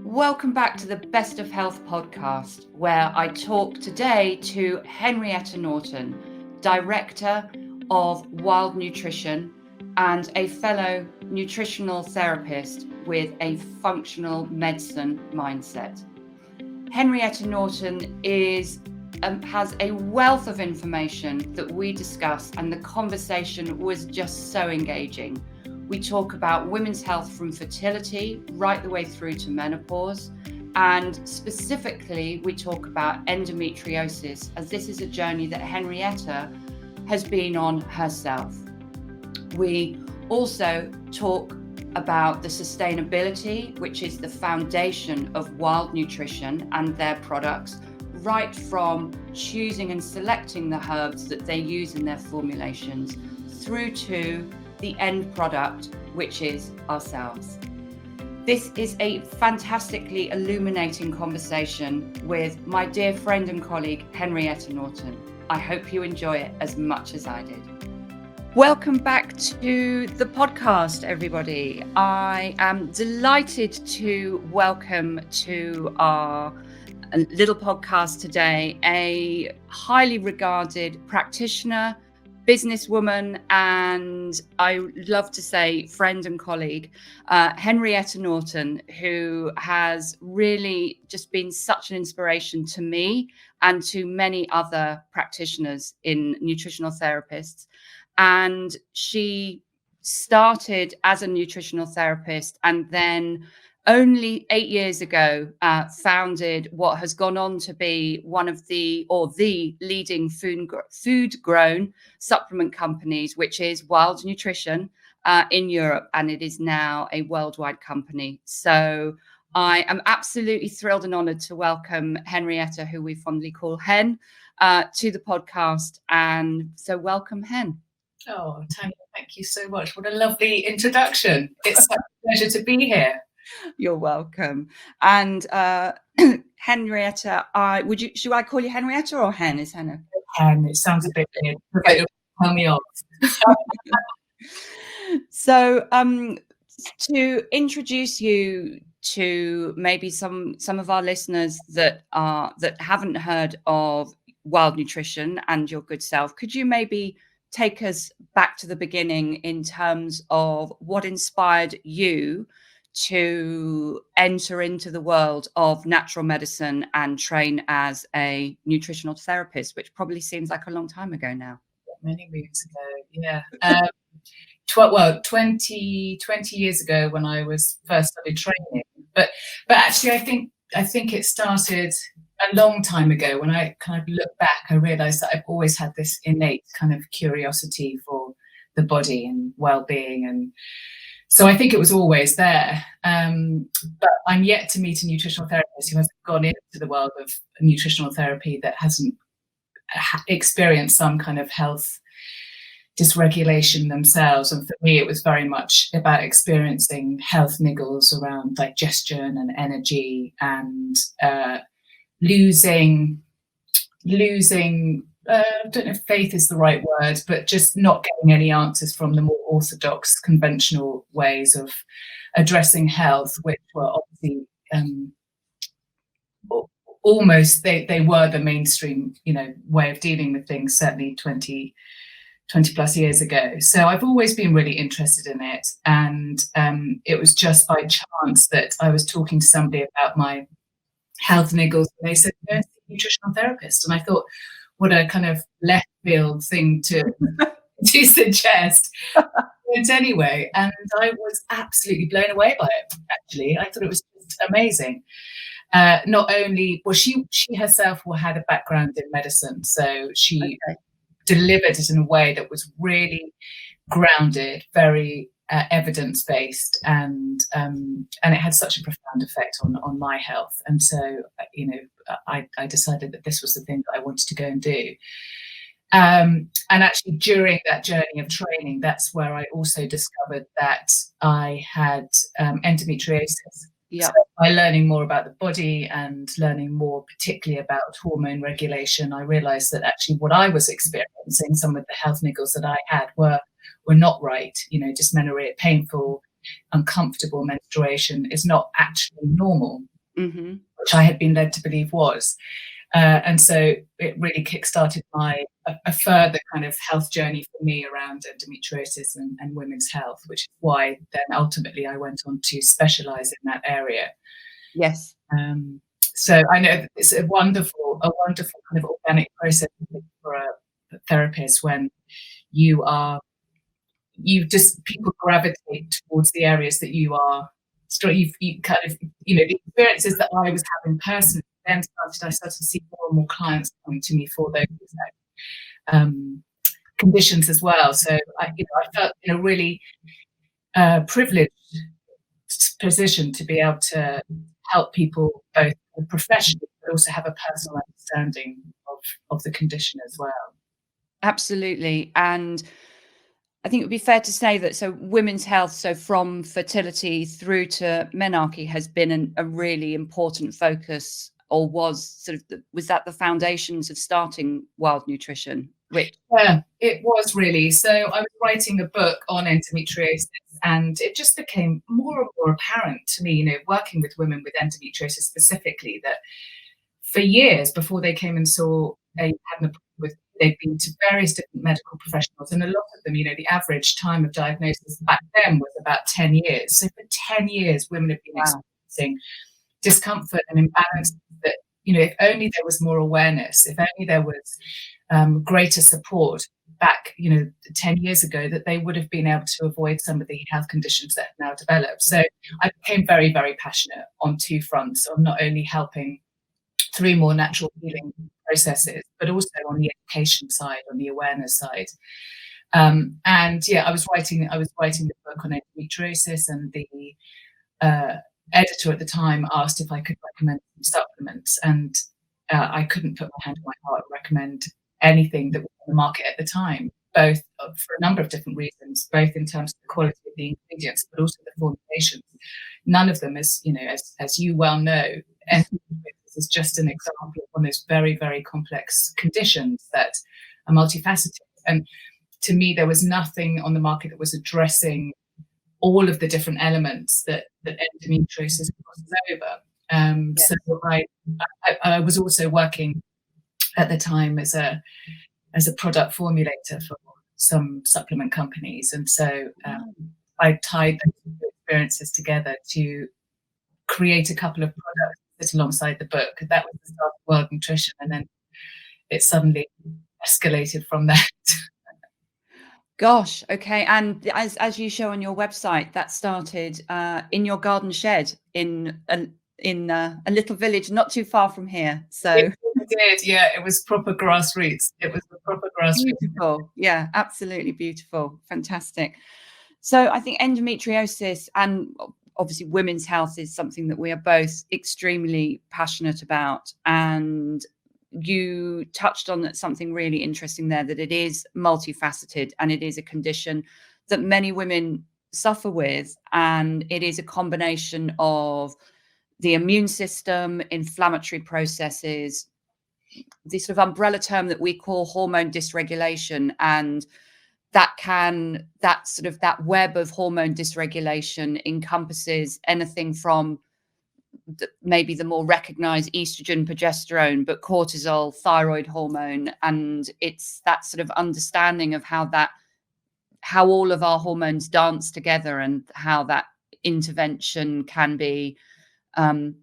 Welcome back to the Best of Health podcast, where I talk today to Henrietta Norton, Director of Wild Nutrition and a fellow nutritional therapist with a functional medicine mindset. Henrietta Norton has a wealth of information that we discuss, and the conversation was just so engaging. We talk about women's health from fertility right the way through to menopause. And specifically, we talk about endometriosis, as this is a journey that Henrietta has been on herself. We also talk about the sustainability, which is the foundation of Wild Nutrition and their products, right from choosing and selecting the herbs that they use in their formulations through to the end product, which is ourselves. This is a fantastically illuminating conversation with my dear friend and colleague, Henrietta Norton. I hope you enjoy it as much as I did. Welcome back to the podcast, everybody. I am delighted to welcome to our little podcast today a highly regarded practitioner, businesswoman, and I love to say friend and colleague, Henrietta Norton, who has really just been such an inspiration to me and to many other practitioners in nutritional therapists. And she started as a nutritional therapist and then only 8 years ago founded what has gone on to be one of the leading food grown supplement companies, which is Wild Nutrition in Europe, and it is now a worldwide company. So I am absolutely thrilled and honored to welcome Henrietta, who we fondly call Hen, to the podcast. And so welcome, Hen. Oh, Tanya, thank you so much. What a lovely introduction. It's such a pleasure to be here. You're welcome. And Henrietta, should I call you Henrietta or Hen? Is Hen? Hen, it sounds a bit weird. Tell me off. So to introduce you to maybe some of our listeners that haven't heard of Wild Nutrition and your good self, could you maybe take us back to the beginning in terms of what inspired you to enter into the world of natural medicine and train as a nutritional therapist, which probably seems like a long time ago now? Many moons ago, yeah. 20 years ago when I was first started training. But actually, I think it started a long time ago. When I kind of look back, I realised that I've always had this innate kind of curiosity for the body and well-being, and so I think it was always there. But I'm yet to meet a nutritional therapist who hasn't gone into the world of nutritional therapy that hasn't experienced some kind of health dysregulation themselves. And for me, it was very much about experiencing health niggles around digestion and energy, and losing I don't know if faith is the right word, but just not getting any answers from the more orthodox, conventional ways of addressing health, which were obviously almost, they were the mainstream, way of dealing with things, certainly 20 plus years ago. So I've always been really interested in it. And it was just by chance that I was talking to somebody about my health niggles, and they said, "Go and see a nutritional therapist." And I thought, what a kind of left field thing to suggest. But anyway, and I was absolutely blown away by it, actually. I thought it was just amazing. Not only, well, she herself had a background in medicine, so she delivered it in a way that was really grounded, very evidence-based, and it had such a profound effect on my health. And so, I decided that this was the thing that I wanted to go and do. And actually, during that journey of training, that's where I also discovered that I had endometriosis. Yeah. So by learning more about the body and learning more particularly about hormone regulation, I realized that actually what I was experiencing, some of the health niggles that I had were not right. Dysmenorrhea, painful, uncomfortable menstruation is not actually normal. which I had been led to believe was. And so it really kickstarted a further kind of health journey for me around endometriosis and women's health, which is why then ultimately I went on to specialize in that area. Yes. So I know it's a wonderful kind of organic process for a therapist when people gravitate towards the areas that you kind of, the experiences that I was having personally, then I started to see more and more clients coming to me for those conditions as well. So I felt in a really privileged position to be able to help people both professionally but also have a personal understanding of the condition as well. Absolutely. And I think it would be fair to say that women's health, so from fertility through to menarche, has been a really important focus, or was that the foundations of starting Wild Nutrition? Yeah, it was really. So I was writing a book on endometriosis, and it just became more and more apparent to me, working with women with endometriosis specifically, that for years before they came and saw they'd been to various different medical professionals, and a lot of them, the average time of diagnosis back then was about 10 years. So for 10 years, women have been experiencing discomfort and imbalance that, if only there was more awareness, if only there was greater support back, 10 years ago, that they would have been able to avoid some of the health conditions that have now developed. So I became very, very passionate on two fronts, on not only helping through more natural healing processes, but also on the education side, on the awareness side. And yeah, I was writing the book on endometriosis, and the editor at the time asked if I could recommend some supplements, and I couldn't put my hand on my heart and recommend anything that was on the market at the time, both for a number of different reasons, both in terms of the quality of the ingredients, but also the formulations. None of them, as you well know, is just an example of one of those very, very complex conditions that are multifaceted. And to me, there was nothing on the market that was addressing all of the different elements that endometriosis crosses over. Yes. So I was also working at the time as a product formulator for some supplement companies, and so I tied those experiences together to create a couple of products that alongside the book. That was the start of Wild Nutrition, and then it suddenly escalated from that. Gosh, okay. And as you show on your website, that started in your garden shed in a little village not too far from here. So it did, yeah. It was proper grassroots. Beautiful. Yeah, absolutely beautiful. Fantastic. So I think endometriosis and obviously women's health is something that we are both extremely passionate about. And you touched on something really interesting there, that it is multifaceted and it is a condition that many women suffer with. And it is a combination of the immune system, inflammatory processes, the sort of umbrella term that we call hormone dysregulation. And that web of hormone dysregulation encompasses anything from maybe the more recognized estrogen, progesterone, but cortisol, thyroid hormone. And it's that sort of understanding of how all of our hormones dance together, and how that intervention can be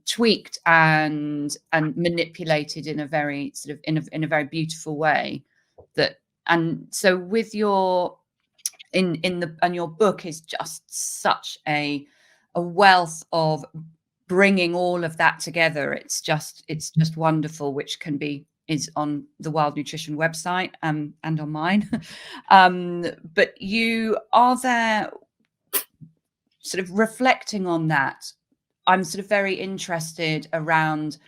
tweaked and manipulated in a very sort of in a very beautiful way. And so with your your book is just such a wealth of bringing all of that together. It's just wonderful, which is on the Wild Nutrition website and on mine. But you are there sort of reflecting on that. I'm sort of very interested around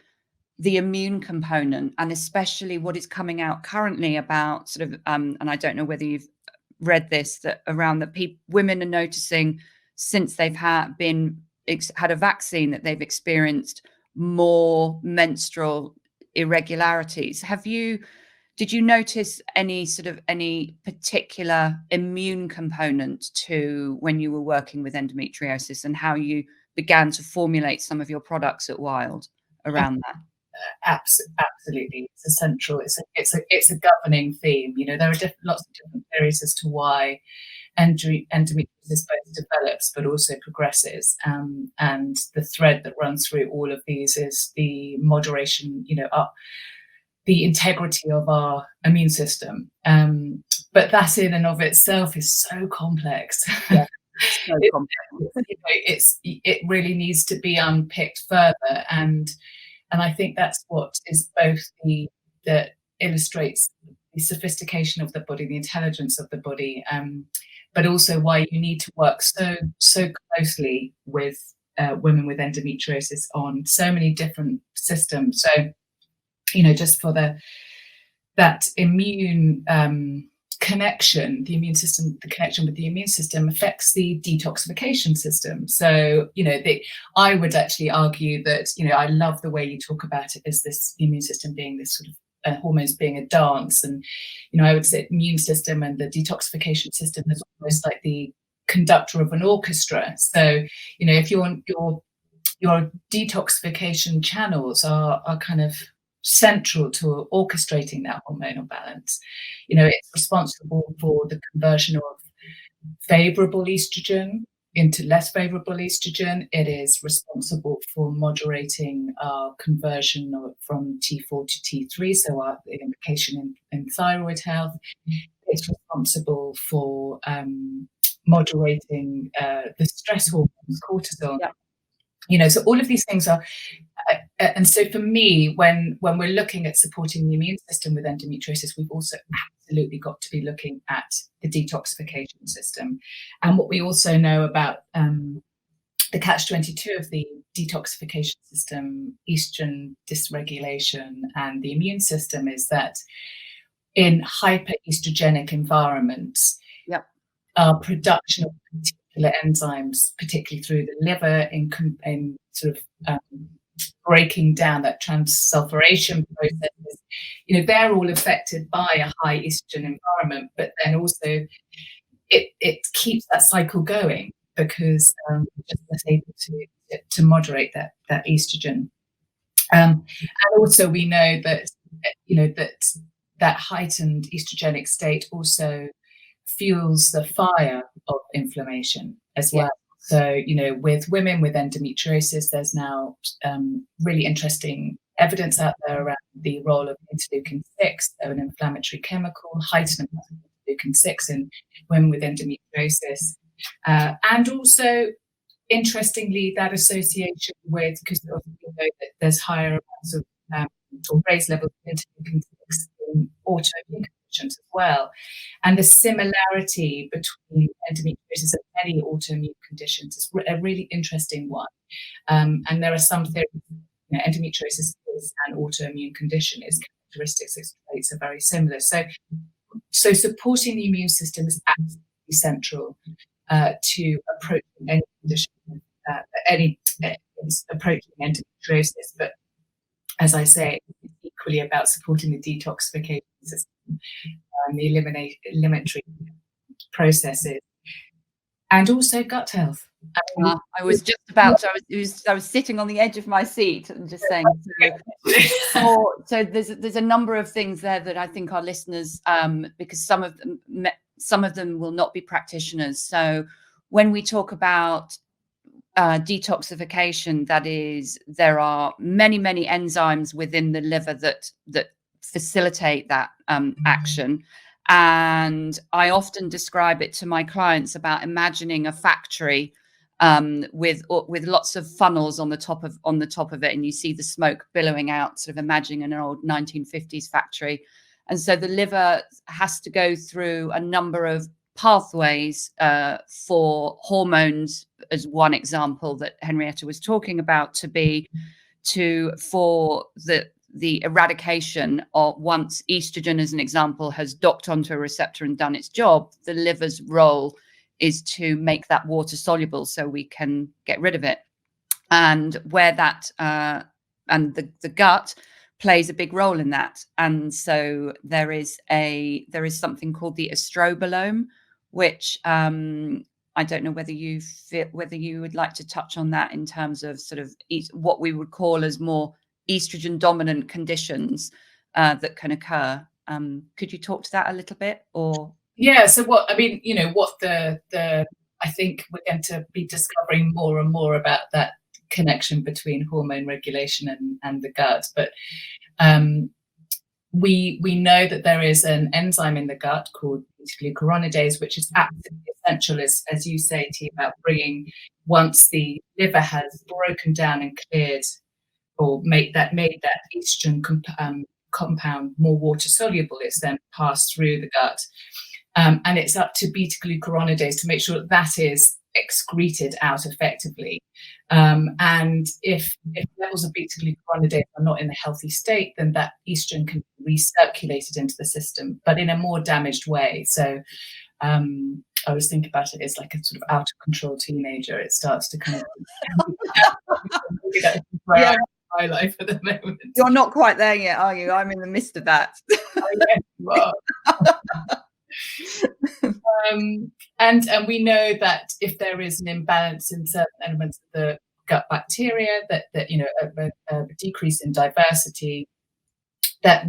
the immune component, and especially what is coming out currently about sort of, and I don't know whether you've read this, that around that women are noticing since they've had a vaccine that they've experienced more menstrual irregularities. Did you notice any particular immune component to when you were working with endometriosis, and how you began to formulate some of your products at Wild around that? Absolutely, it's essential. It's a governing theme. You know, there are lots of different theories as to why endometriosis both develops but also progresses. And the thread that runs through all of these is the moderation, the integrity of our immune system. But that in and of itself is so complex. Yeah, so complex. It really needs to be unpicked further. And I think that's what is both that illustrates the sophistication of the body, the intelligence of the body, but also why you need to work so closely with women with endometriosis on so many different systems. So, just for that immune connection, the immune system, the connection with the immune system affects the detoxification system. So, I would actually argue that, I love the way you talk about it as this immune system being this sort of hormones being a dance. And, I would say immune system and the detoxification system is almost like the conductor of an orchestra. So, if your detoxification channels are kind of central to orchestrating that hormonal balance. It's responsible for the conversion of favorable estrogen into less favorable estrogen. It is responsible for moderating our conversion from T4 to T3, so the implication in thyroid health. It's responsible for moderating the stress hormones, cortisol. Yeah. So all of these things are, and so for me, when we're looking at supporting the immune system with endometriosis, we've also absolutely got to be looking at the detoxification system. And what we also know about the catch-22 of the detoxification system, estrogen dysregulation, and the immune system is that in hyper-estrogenic environments, our production of particular enzymes, particularly through the liver, in sort of breaking down that transsulfuration process, they're all affected by a high estrogen environment, but then also it keeps that cycle going because just not able to moderate that estrogen. And also we know that that heightened estrogenic state also fuels the fire of inflammation as well. So, with women with endometriosis, there's now really interesting evidence out there around the role of interleukin-6, so an inflammatory chemical, heightened interleukin-6 in women with endometriosis. And also, interestingly, that association with, because we know that there's higher amounts of or raised levels of interleukin-6 in autoimmune conditions as well. And the similarity between endometriosis and many autoimmune conditions is a really interesting one. And there are some theories, endometriosis is an autoimmune condition, its characteristics, its traits are very similar. So supporting the immune system is absolutely central to approaching any condition, approaching endometriosis. But as I say, it's equally about supporting the detoxification system and the eliminatory processes, and also gut health. I was just about to, I was sitting on the edge of my seat and just saying, so there's a number of things there that I think our listeners, because some of them will not be practitioners. So when we talk about detoxification, that is, there are many enzymes within the liver that facilitate that action. And I often describe it to my clients about imagining a factory with lots of funnels on the top of it, and you see the smoke billowing out, sort of imagining an old 1950s factory. And so the liver has to go through a number of pathways for hormones, as one example that Henrietta was talking about, for the eradication of, once estrogen, as an example, has docked onto a receptor and done its job, the liver's role is to make that water soluble so we can get rid of it. And where that and the gut plays a big role in that. And so there is something called the estrobolome, which I don't know whether you would like to touch on that in terms of sort of what we would call as more estrogen dominant conditions that can occur. Could you talk to that a little bit? Or yeah, so what I mean, what the I think we're going to be discovering more and more about that connection between hormone regulation and the gut. But we know that there is an enzyme in the gut called beta-glucuronidase, which is absolutely essential, as you say, T, about bringing, once the liver has broken down and cleared, or made that estrogen compound more water soluble, it's then passed through the gut. And it's up to beta-glucuronidase to make sure that is excreted out effectively. And if levels of beta-glucuronidase are not in a healthy state, then that estrogen can be recirculated into the system, but in a more damaged way. So I was thinking about it as like a sort of out of control teenager. It starts to kind of yeah. my life at the moment. You're not quite there yet, are you? I'm in the midst of that. Oh, yes, you are. And we know that if there is an imbalance in certain elements of the gut bacteria, that a decrease in diversity, that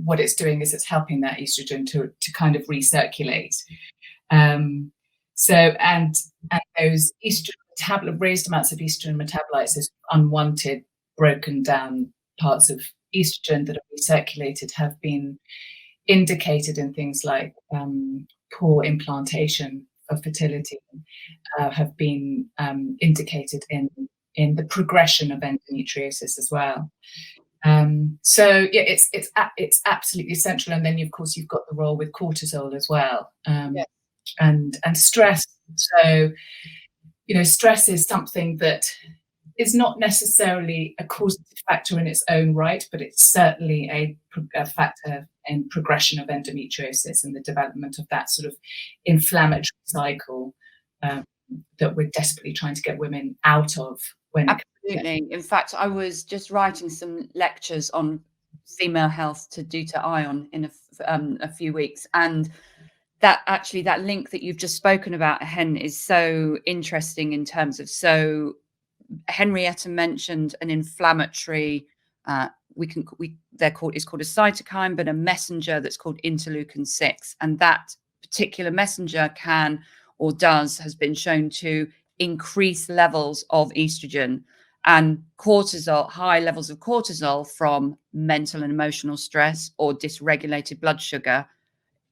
what it's doing is it's helping that estrogen to kind of recirculate. So and those estrogen raised amounts of estrogen metabolites, those unwanted broken down parts of estrogen that are recirculated, have been indicated in things like poor implantation of fertility, have been indicated in the progression of endometriosis as well. So yeah, it's absolutely essential. And then of course you've got the role with cortisol as well, and stress. So stress is something that is not necessarily a causative factor in its own right, but it's certainly a factor in progression of endometriosis and the development of that sort of inflammatory cycle that we're desperately trying to get women out of. Absolutely. In fact, I was just writing some lectures on female health to do to ION in a few weeks, and that link that you've just spoken about, Hen, is so interesting in terms of, so Henrietta mentioned an inflammatory, it's called a cytokine, but a messenger that's called interleukin-6, and that particular messenger has been shown to increase levels of estrogen and cortisol. High levels of cortisol from mental and emotional stress or dysregulated blood sugar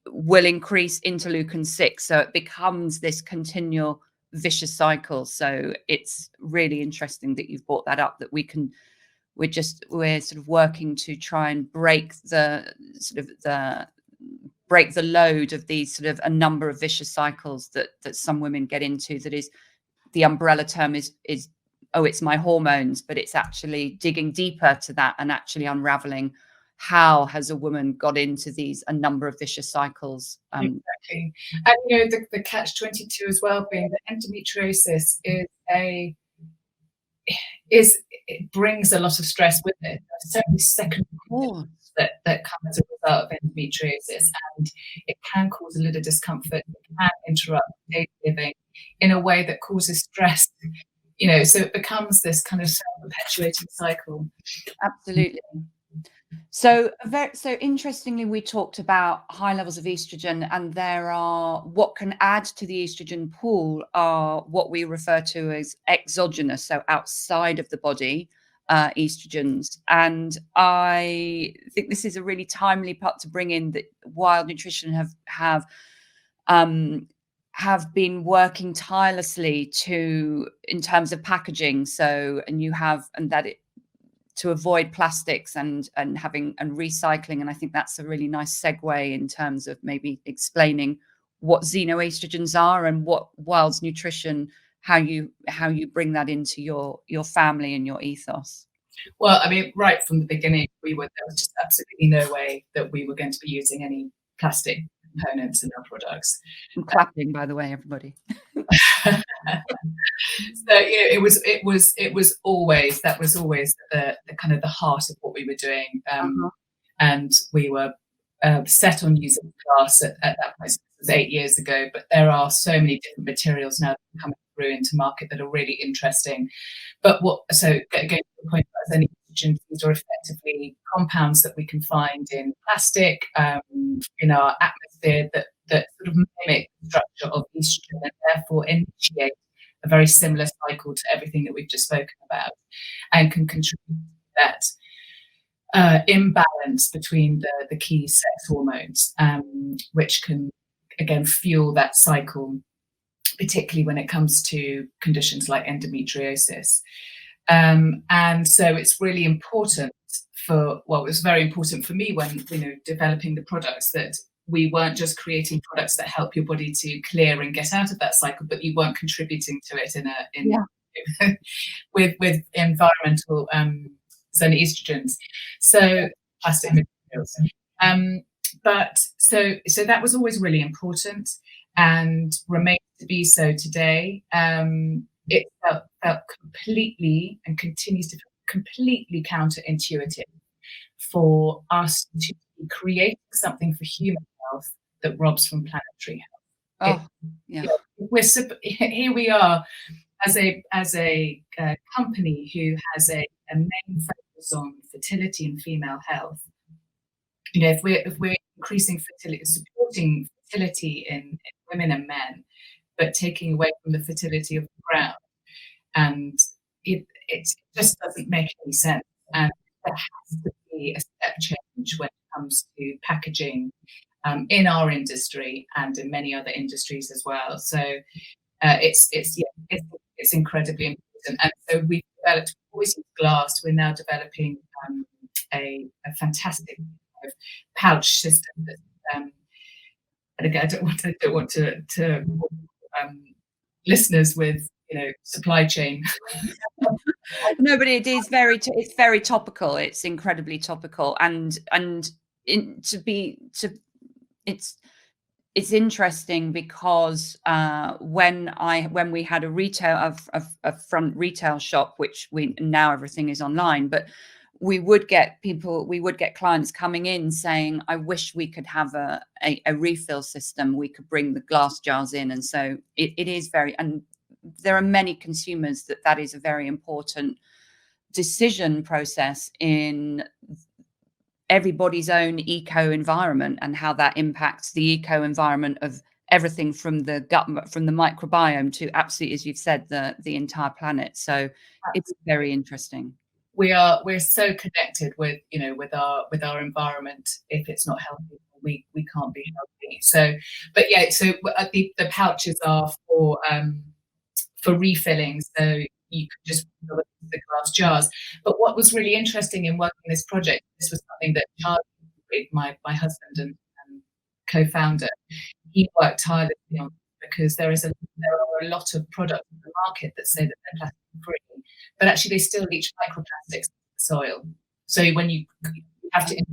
will increase interleukin-6, so it becomes this continual vicious cycle. So it's really interesting that you've brought that up, that we're sort of working to try and break the load of these sort of a number of vicious cycles that some women get into. That is, the umbrella term is it's my hormones, but it's actually digging deeper to that and actually unraveling how has a woman got into a number of vicious cycles. Exactly. And the catch-22 as well being that endometriosis it brings a lot of stress with it. There's so many secondary causes that come as a result of endometriosis, and it can cause a little discomfort. It can interrupt daily living in a way that causes stress. So it becomes this kind of self-perpetuating cycle. Absolutely. So interestingly, we talked about high levels of estrogen, and what can add to the estrogen pool are what we refer to as exogenous, so outside of the body, estrogens. And I think this is a really timely part to bring in, that Wild Nutrition have been working tirelessly in terms of packaging. So, to avoid plastics and recycling. And I think that's a really nice segue in terms of maybe explaining what xenoestrogens are and what Wild's Nutrition, how you bring that into your family and your ethos. Well, I mean, right from the beginning, there was just absolutely no way that we were going to be using any plastic components in our products. I'm clapping, by the way, everybody. So it was always the kind of the heart of what we were doing, and we were set on using glass at that point. This was 8 years ago, but there are so many different materials now coming through into market that are really interesting. But going to the point about any estrogens, these are effectively compounds that we can find in plastic, in our atmosphere that sort of mimic the structure of estrogen and therefore initiate a very similar cycle to everything that we've just spoken about, and can contribute to that imbalance between the key sex hormones, which can again fuel that cycle, particularly when it comes to conditions like endometriosis. And so it's really important it was very important for me when, developing the products, that we weren't just creating products that help your body to clear and get out of that cycle, but you weren't contributing to it with environmental xenoestrogens, so plastic materials. But so that was always really important and remains to be so today. It felt completely and continues to feel completely counterintuitive for us to be creating something for human health that robs from planetary health. Here we are as a company who has a main focus on fertility and female health. If we're increasing fertility, supporting fertility in women and men, but taking away from the fertility of the ground, and it just doesn't make any sense. And there has to be a step change when it comes to packaging in our industry and in many other industries as well. So it's incredibly important. And so we've always used glass. We're now developing a fantastic kind of pouch system that, and again, I don't want to listeners with supply chain. No, but it is it's very topical. It's incredibly topical, and it's interesting because when we had a front retail shop, which now everything is online, but we would get clients coming in saying, I wish we could have a refill system. We could bring the glass jars in. And so it is and there are many consumers that is a very important decision process in everybody's own eco environment, and how that impacts the eco environment of everything from the gut, from the microbiome to absolutely, as you've said, the entire planet. So it's very interesting. We're so connected with our environment. If it's not healthy, we can't be healthy. So the pouches are for refilling, so you could just fill the glass jars. But what was really interesting in working this project, this was something that Charlie, my husband and co-founder, he worked tirelessly on, because there are a lot of products in the market that say that they're plastic free, but actually they still leach microplastics into the soil. So when you have to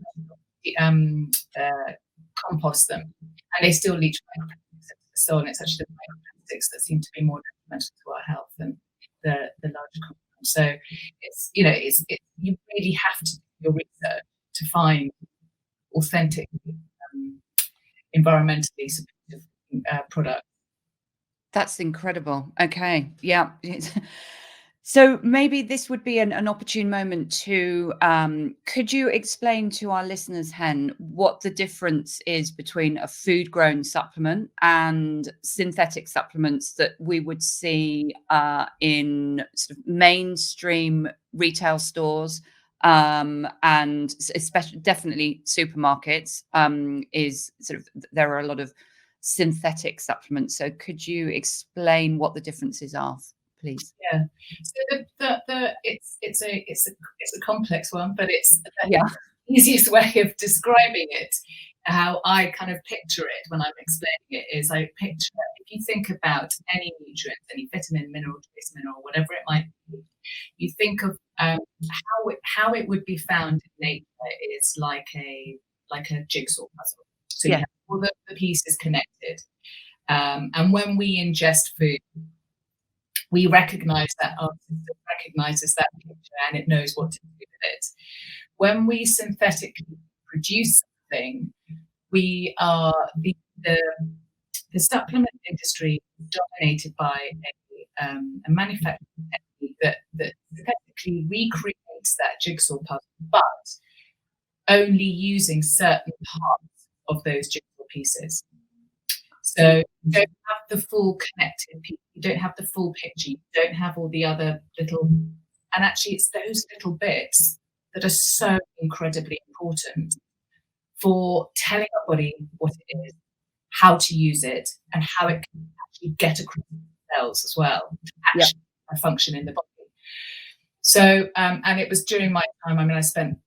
compost them, and they still leach microplastics into the soil, and it's actually the microplastics that seem to be more detrimental to our health than the larger compounds. So it's you really have to do your research to find authentic, environmentally supportive products. That's incredible. Okay, yeah. So maybe this would be an opportune moment to, could you explain to our listeners, Hen, what the difference is between a food-grown supplement and synthetic supplements that we would see in sort of mainstream retail stores, and especially definitely supermarkets, is sort of, there are a lot of synthetic supplements. So could you explain what the differences are, please? Yeah. So it's a complex one, but it's the easiest way of describing it. How I kind of picture it when I'm explaining it is, I picture, if you think about any nutrient, any vitamin, mineral, trace mineral, whatever it might be, you think of how it would be found in nature is like a jigsaw puzzle. So you have all the pieces connected, and when we ingest food, we recognize that our system recognizes that picture and it knows what to do with it. When we synthetically produce something, we are the supplement industry is dominated by a manufacturing technique that effectively recreates that jigsaw puzzle, but only using certain parts of those jigsaw pieces. So you don't have the full connected piece, you don't have the full picture, you don't have all the other little, and actually it's those little bits that are so incredibly important for telling our body what it is, how to use it, and how it can actually get across the cells as well, to actually function in the body. So, and it was during my time, I mean, I spent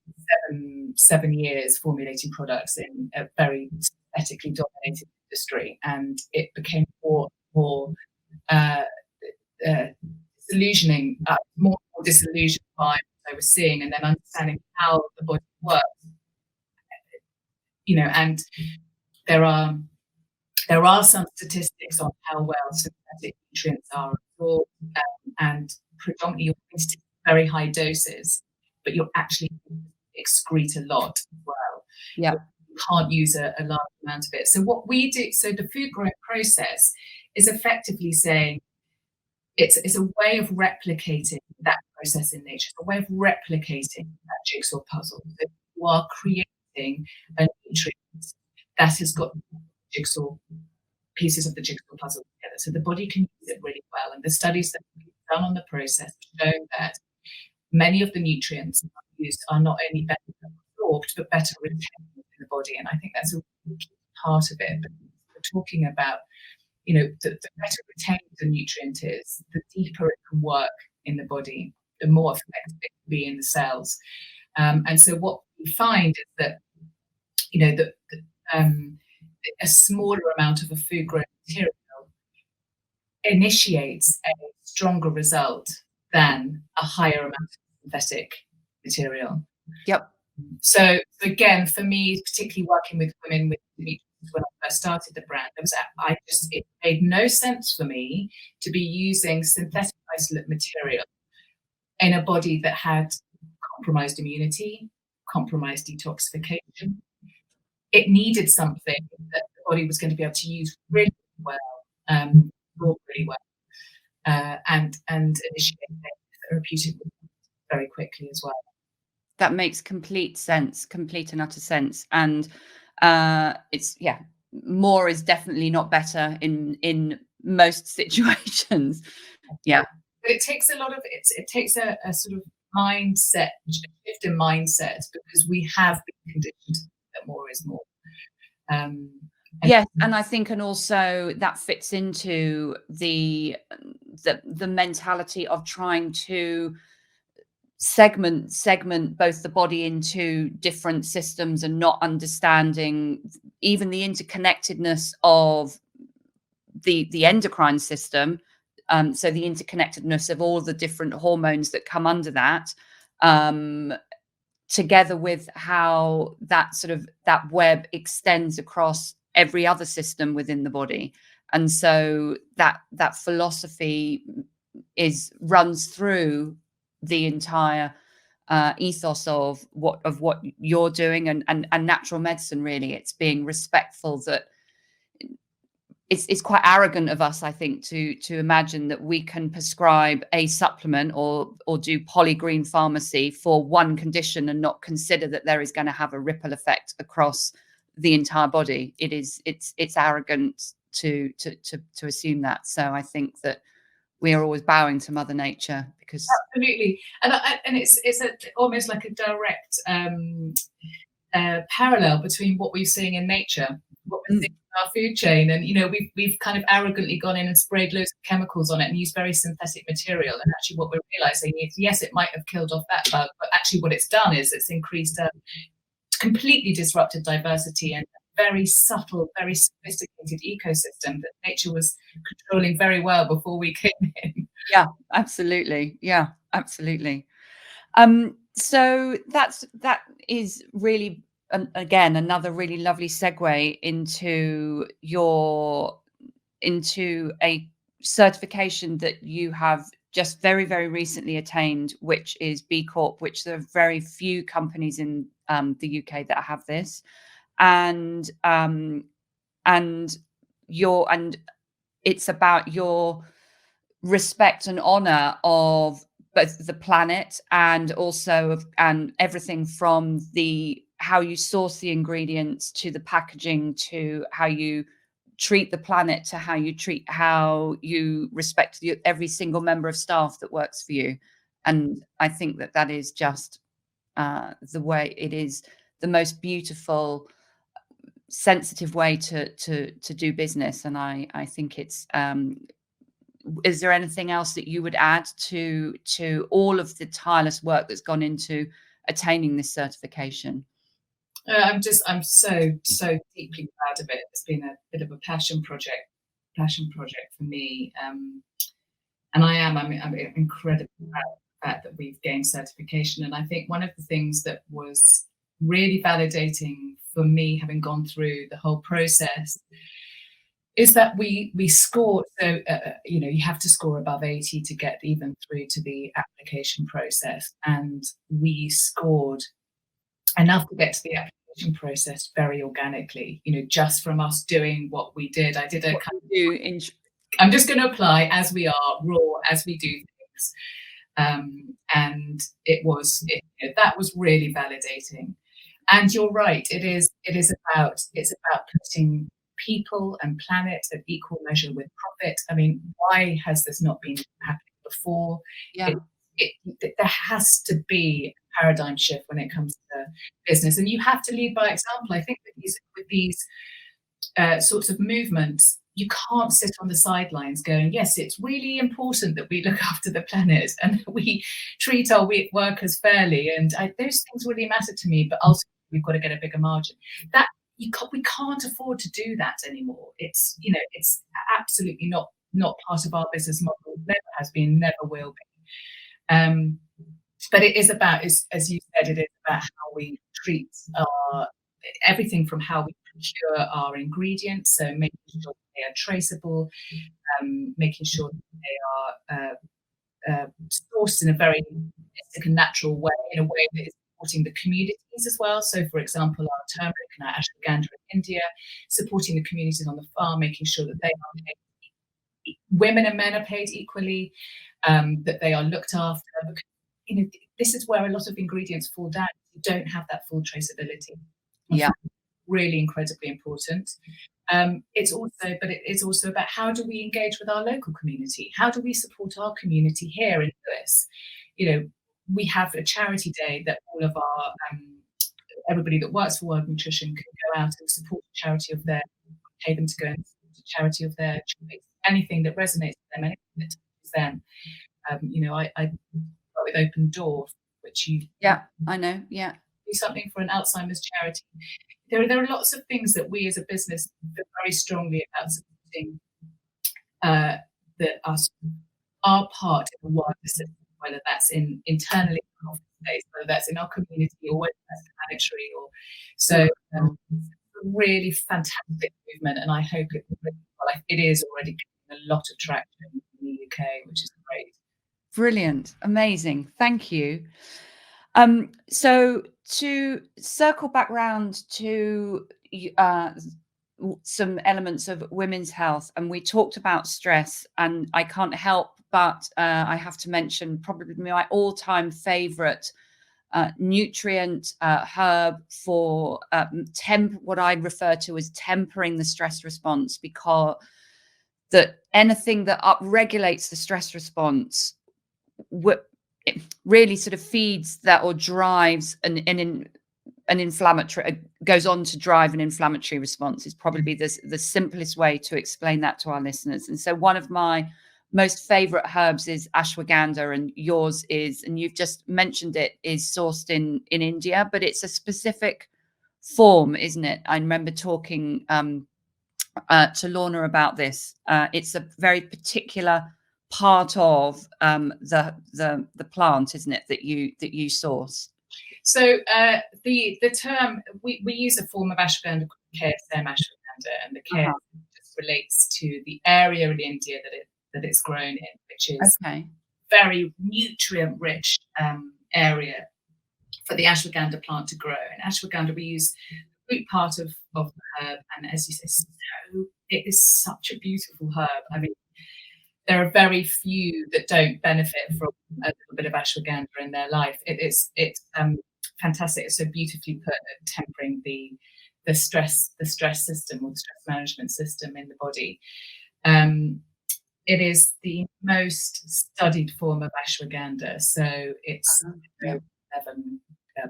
seven years formulating products in a very synthetically dominated industry, and it became more disillusioning, more disillusioned by what I was seeing, and then understanding how the body works. You know, and there are some statistics on how well synthetic nutrients are absorbed, and predominantly you're going to take very high doses, but you're actually excrete a lot as well. Yeah. You can't use a large amount of it. So what we do, so the food growing process is effectively saying it's a way of replicating that process in nature, a way of replicating that jigsaw puzzle. So you are creating a nutrient that has got jigsaw pieces of the jigsaw puzzle together, so the body can use it really well. And the studies that we've done on the process show that many of the nutrients used are not only better absorbed but better retained in the body. And I think that's a really key part of it. But we're talking about, you know, the better retained the nutrient is, the deeper it can work in the body, the more effective it can be in the cells. And so what we find is that, you know, a smaller amount of a food-grade material initiates a stronger result than a higher amount of synthetic material. Yep. So again, for me, particularly working with women with endometriosis when I first started the brand, it made no sense for me to be using synthetic isolate material in a body that had compromised immunity, compromised detoxification. It needed something that the body was going to be able to use really well, really well, and initiate therapeutic very quickly as well. That makes complete sense, complete and utter sense. And it's, more is definitely not better in most situations. Yeah. But it takes a lot of, it takes a sort of mindset, shift in mindset, because we have been conditioned that more is more. Yes, and I think, and also that fits into the mentality of trying to segment both the body into different systems and not understanding even the interconnectedness of the endocrine system. So the interconnectedness of all the different hormones that come under that, together with how that web extends across every other system within the body. And so that philosophy runs through the entire ethos of what you're doing, and natural medicine. Really, it's being respectful. That it's quite arrogant of us, I think, to imagine that we can prescribe a supplement or do polygreen pharmacy for one condition and not consider that there is going to have a ripple effect across the entire body. It's arrogant to assume that. So I think that we are always bowing to Mother Nature, because absolutely, and it's almost like a direct parallel between what we're seeing in nature, what we're seeing in our food chain. And, you know, we've kind of arrogantly gone in and sprayed loads of chemicals on it and used very synthetic material. And actually what we're realizing is, yes, it might have killed off that bug, but actually what it's done is it's increased completely disrupted diversity and very subtle, very sophisticated ecosystem that nature was controlling very well before we came in. Yeah, absolutely. Yeah, absolutely. So that is really, again, another really lovely segue into a certification that you have just very, very recently attained, which is BCorp, which there are very few companies in the UK that have this. and it's about your respect and honor of both the planet and also and everything from the how you source the ingredients to the packaging to how you treat the planet to how you respect every single member of staff that works for you. And I think that is just the way it is the most beautiful, sensitive way to do business. And I think it's is there anything else that you would add to all of the tireless work that's gone into attaining this certification? I'm so deeply proud of it. It's been a bit of a passion project for me, and I'm incredibly proud of the fact that we've gained certification. And I think one of the things that was really validating for me, having gone through the whole process, is that we scored. So you have to score above 80 to get even through to the application process, and we scored enough to get to the application process very organically, just from us doing what we did. I did a kind of, I'm just going to apply as we are, raw, as we do things. And that was really validating. And you're right, it's about putting people and planet at equal measure with profit. I mean, why has this not been happening before? Yeah. There has to be a paradigm shift when it comes to business, and you have to lead by example. I think with these sorts of movements, you can't sit on the sidelines going, yes, it's really important that we look after the planet and we treat our workers fairly, and those things really matter to me, but also we've got to get a bigger margin. That we can't afford to do that anymore. It's absolutely not part of our business model. Never has been, never will be. But it is about, as you said, it is about how we treat everything from how we procure our ingredients, so making sure they are traceable, making sure that they are sourced in a very basic and natural way, in a way that is supporting the communities as well. So, for example, our turmeric and our ashwagandha in India, supporting the communities on the farm, making sure that they are paid, women and men are paid equally, that they are looked after. Because, this is where a lot of ingredients fall down. You don't have that full traceability. Yeah, really incredibly important. It's also about how do we engage with our local community? How do we support our community here in Lewis? We have a charity day that all of our everybody that works for World Nutrition can go out and support a charity of their, pay them to go and support a charity of their choice. Anything that resonates with them, anything that touches them. I work with Open Door, which I know, yeah, do something for an Alzheimer's charity. There are lots of things that we as a business feel very strongly about supporting our part in the wider system, whether that's internally in our office space, whether that's in our community, or whether that's planetary. A really fantastic movement, and I hope it is already getting a lot of traction in the UK, which is great. Brilliant, amazing, thank you. So to circle back round to some elements of women's health, and we talked about stress, and I can't help but I have to mention probably my all-time favorite nutrient herb for what I refer to as tempering the stress response, because that anything that upregulates the stress response it really sort of feeds that or drives an inflammatory, goes on to drive an inflammatory response is probably the simplest way to explain that to our listeners. And so one of my most favorite herbs is ashwagandha, and yours is, and you've just mentioned it, is sourced in India, but it's a specific form, isn't it? I remember talking to Lorna about this. It's a very particular part of the plant, isn't it, that you source? So the term we use a form of ashwagandha called KSM ashwagandha, and the KSM just relates to the area in India that it's grown in, which is very nutrient rich area for the ashwagandha plant to grow. And ashwagandha, we use root part of the herb, and as you say, it is such a beautiful herb. I mean, there are very few that don't benefit from a little bit of ashwagandha in their life. It's fantastic. It's so beautifully put at tempering the stress system, or the stress management system in the body. It is the most studied form of ashwagandha, so it's 11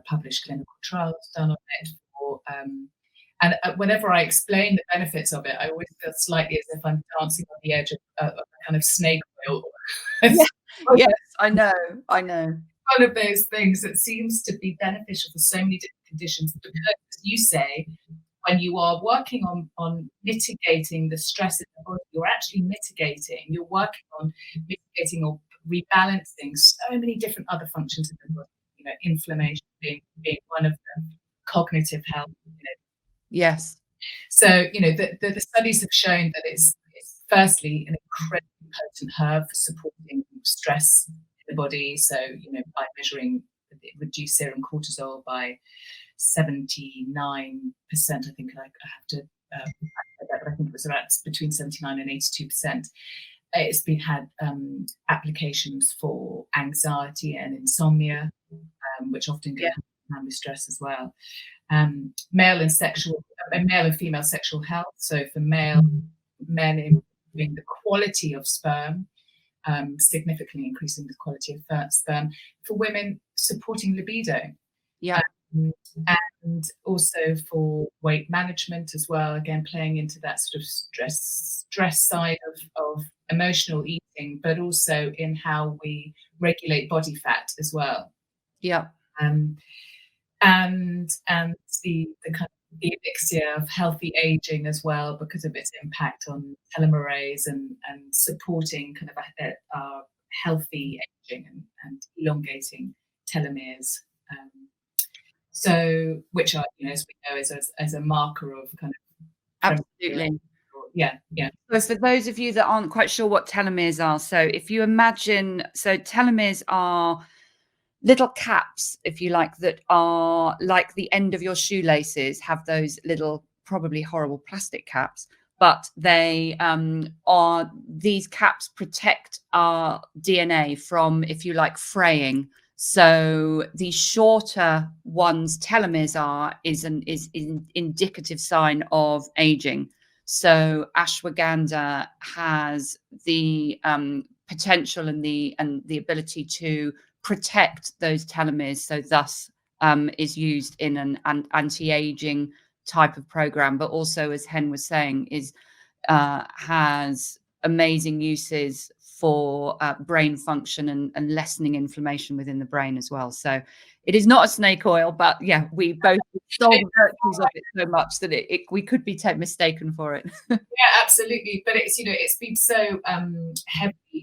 published clinical trials done on it. And whenever I explain the benefits of it, I always feel slightly as if I'm dancing on the edge of a kind of snake oil. Yes, I know. One of those things that seems to be beneficial for so many different conditions, because, as you say, when you are working on mitigating the stress in the body, you're working on mitigating or rebalancing so many different other functions in the body, inflammation being one of them, cognitive health. Yes. So, the studies have shown that it's firstly an incredibly potent herb for supporting stress in the body. So, by measuring reduced serum cortisol by 79%, I think I have to, but I think it was about between 79 and 82%. It's been had applications for anxiety and insomnia, which often go hand with stress as well. Male and female sexual health. So for men, improving the quality of sperm, significantly increasing the quality of sperm. For women, supporting libido. Yeah. And also for weight management as well, again playing into that sort of stress side of emotional eating, but also in how we regulate body fat as well. Yeah. And the kind of the elixir of healthy aging as well, because of its impact on telomerase and supporting kind of our healthy aging and elongating telomeres. So, which are, as we know, as a marker of kind of absolutely. Yeah. So for those of you that aren't quite sure what telomeres are, so if you imagine, so telomeres are little caps, if you like, that are like the end of your shoelaces, have those little, probably horrible plastic caps, but they are, these caps protect our DNA from, if you like, fraying. So the shorter ones telomeres is an indicative sign of aging. So ashwagandha has the potential and the ability to protect those telomeres. So thus is used in an anti-aging type of program, but also, as Hen was saying, is has amazing uses for brain function and lessening inflammation within the brain as well. So it is not a snake oil, but yeah, we both stole the virtues of it so much that we could be mistaken for it. Yeah, absolutely. But it's, it's been so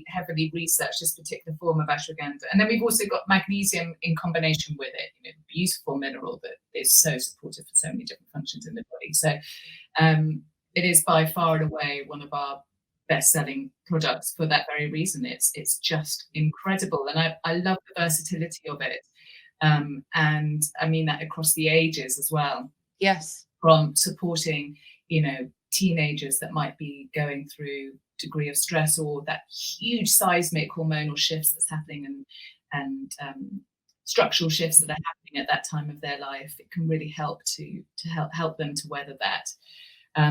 heavily researched, this particular form of ashwagandha. And then we've also got magnesium in combination with it, beautiful mineral that is so supportive for so many different functions in the body. So it is by far and away one of our best-selling products for that very reason. It's just incredible, and I love the versatility of it, and I mean that across the ages as well. Yes, from supporting teenagers that might be going through degree of stress, or that huge seismic hormonal shifts that's happening, and structural shifts that are happening at that time of their life. It can really help to help them to weather that.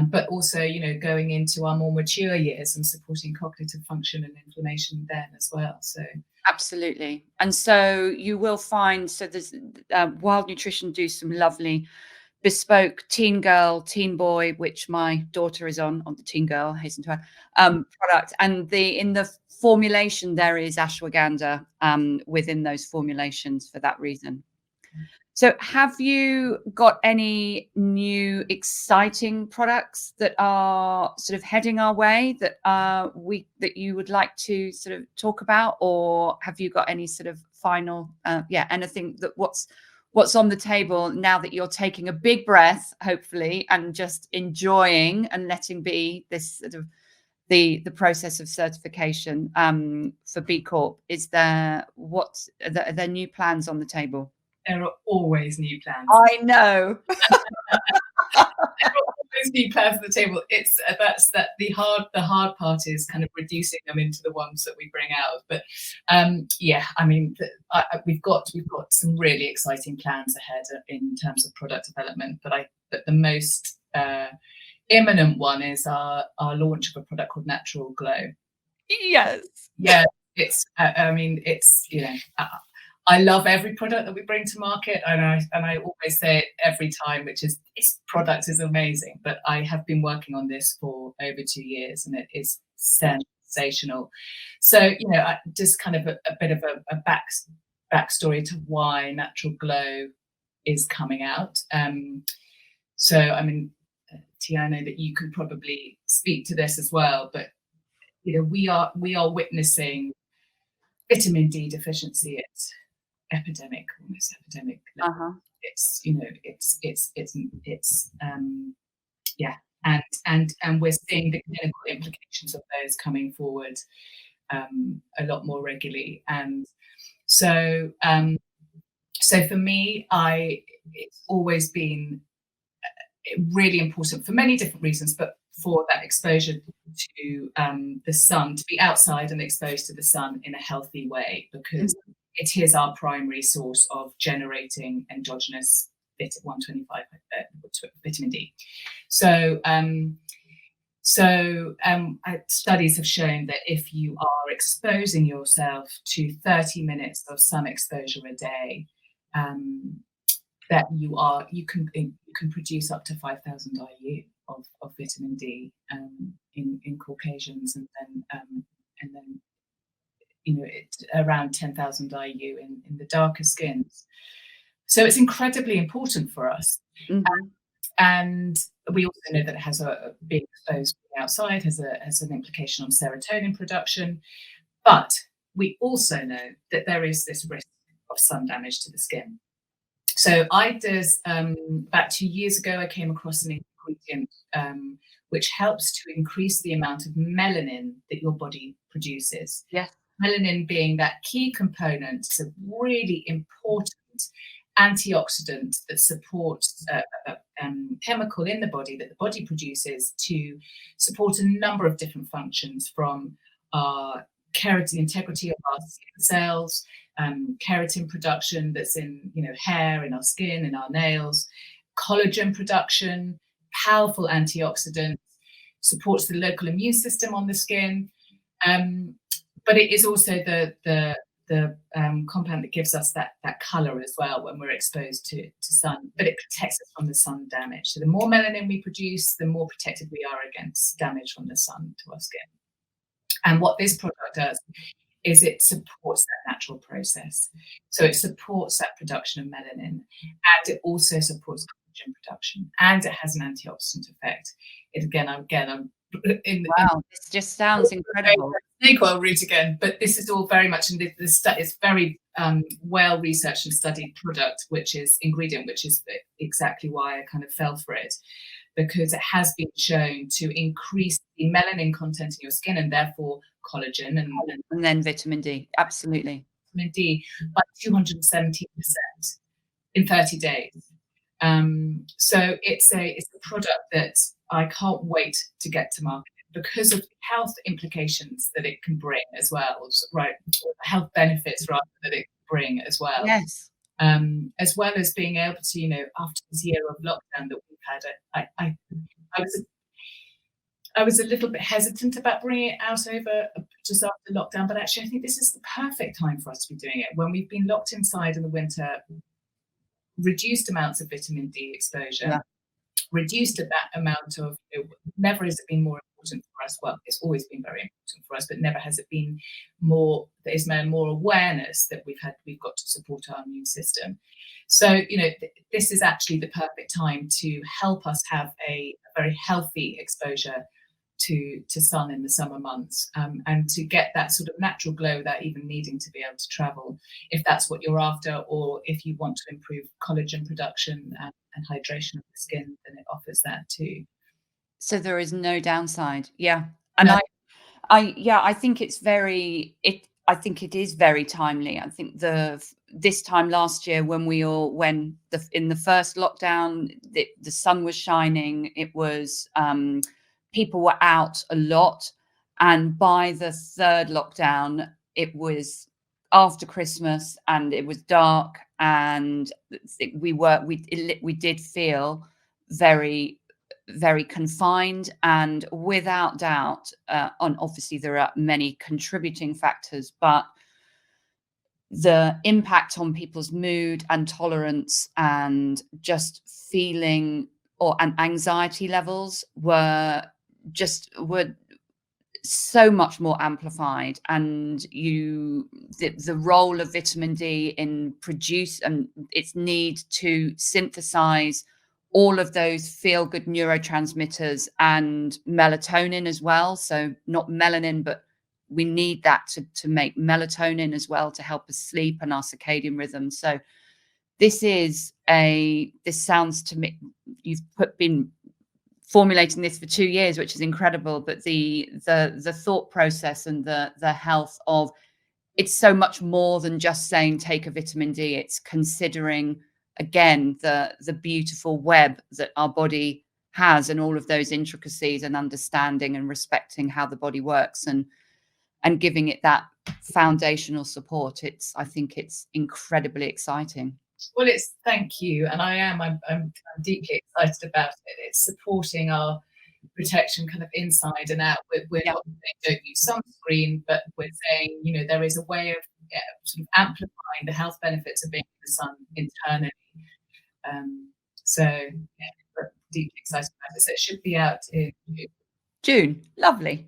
But also, going into our more mature years and supporting cognitive function and inflammation then as well. So absolutely. And so you will find, so there's Wild Nutrition do some lovely bespoke teen girl, teen boy, which my daughter is on the teen girl, hasten to add, product. And in the formulation, there is ashwagandha within those formulations for that reason. So have you got any new exciting products that are sort of heading our way that that you would like to sort of talk about, or have you got any sort of final anything that what's on the table now that you're taking a big breath, hopefully, and just enjoying and letting be this sort of the process of certification for BCorp? Is there are there new plans on the table? There are always new plans. I know. Always be plans at the table. It's that's that the hard part is kind of reducing them into the ones that we bring out. But yeah, I mean, we've got some really exciting plans ahead in terms of product development. But the most imminent one is our launch of a product called Natural Glow. Yes. Yeah, it's I mean, it's, you know, I love every product that we bring to market, and I always say it every time, which is this product is amazing. But I have been working on this for over 2 years, and it is sensational. So, you know, just kind of a bit of a backstory to why Natural Glow is coming out. So, I mean, Tia, I know that you could probably speak to this as well, but you know, we are witnessing vitamin D deficiency. It's almost epidemic. It's, you know, it's yeah, and we're seeing the clinical implications of those coming forward a lot more regularly. And so so for me, it's always been really important for many different reasons, but for that exposure to the sun, to be outside and exposed to the sun in a healthy way, because it is our primary source of generating endogenous 125 vitamin D. So, studies have shown that if you are exposing yourself to 30 minutes of sun exposure a day, that you can produce up to 5,000 IU of vitamin D in Caucasians, and then you know, it's around 10,000 IU in the darker skins. So it's incredibly important for us. And we also know that it has being exposed outside has an implication on serotonin production. But we also know that there is this risk of sun damage to the skin. So about 2 years ago, I came across an ingredient which helps to increase the amount of melanin that your body produces. Yeah. Melanin being that key component, it's a really important antioxidant that supports a chemical in the body that the body produces to support a number of different functions, from the integrity of our skin cells, keratin production that's in, you know, hair, in our skin, in our nails, collagen production, powerful antioxidants, supports the local immune system on the skin. But it is also the compound that gives us that color as well when we're exposed to sun, but it protects us from the sun damage. So the more melanin we produce, the more protected we are against damage from the sun to our skin. And what this product does is it supports that natural process. So it supports that production of melanin, and it also supports collagen production, and it has an antioxidant effect. I'm Wow, this just sounds incredible. Snake oil route again, but this is all very much in it's very well researched and studied product, which is exactly why I kind of fell for it, because it has been shown to increase the melanin content in your skin, and therefore collagen and then vitamin D. Absolutely. Vitamin D by 270% in 30 days. So it's a product that I can't wait to get to market, because of the health implications that it can bring as well, right? Health benefits rather that it can bring as well. Yes. As well as being able to, you know, after this year of lockdown that we've had, I was a little bit hesitant about bringing it out over just after lockdown, but actually I think this is the perfect time for us to be doing it when we've been locked inside in the winter. Reduced amounts of vitamin D exposure, reduced that amount of, you know, never has it been more important for us. Well, it's always been very important for us, but never has it been more, there's more awareness that we've got to support our immune system. So, you know, this is actually the perfect time to help us have a very healthy exposure to sun in the summer months, and to get that sort of natural glow without even needing to be able to travel, if that's what you're after, or if you want to improve collagen production and hydration of the skin, then it offers that too. So there is no downside. Yeah. And No. I think it is very timely. I think this time last year when in the first lockdown, the sun was shining, it was people were out a lot, and by the third lockdown, it was after Christmas and it was dark, and we did feel very, very confined. And without doubt, and obviously there are many contributing factors, but the impact on people's mood and tolerance and just feeling and anxiety levels were so much more amplified. And the role of vitamin D in produce and its need to synthesize all of those feel-good neurotransmitters and melatonin as well. So not melanin, but we need that to make melatonin as well to help us sleep and our circadian rhythm. So this sounds to me, you've been formulating this for 2 years, which is incredible. But the thought process and the health of it's so much more than just saying take a vitamin D. It's considering again the beautiful web that our body has and all of those intricacies, and understanding and respecting how the body works and giving it that foundational support. I think it's incredibly exciting. Well, thank you, and I'm deeply excited about it. It's supporting our protection kind of inside and out. We're not saying don't use sunscreen, but we're saying, there is a way of sort of amplifying the health benefits of being in the sun internally. We're deeply excited about it. So it should be out in June. Lovely.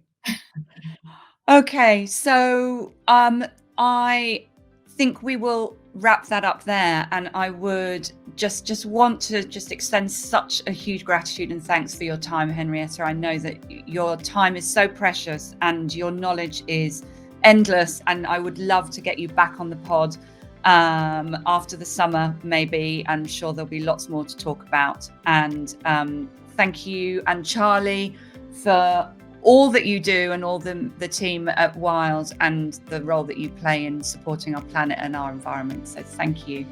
Okay, so I think we will wrap that up there, and I would just want to extend such a huge gratitude and thanks for your time, Henrietta. I know that your time is so precious and your knowledge is endless, and I would love to get you back on the pod after the summer, maybe. I'm sure there'll be lots more to talk about. And thank you, and Charlie, for all that you do and all the team at Wild and the role that you play in supporting our planet and our environment. So thank you.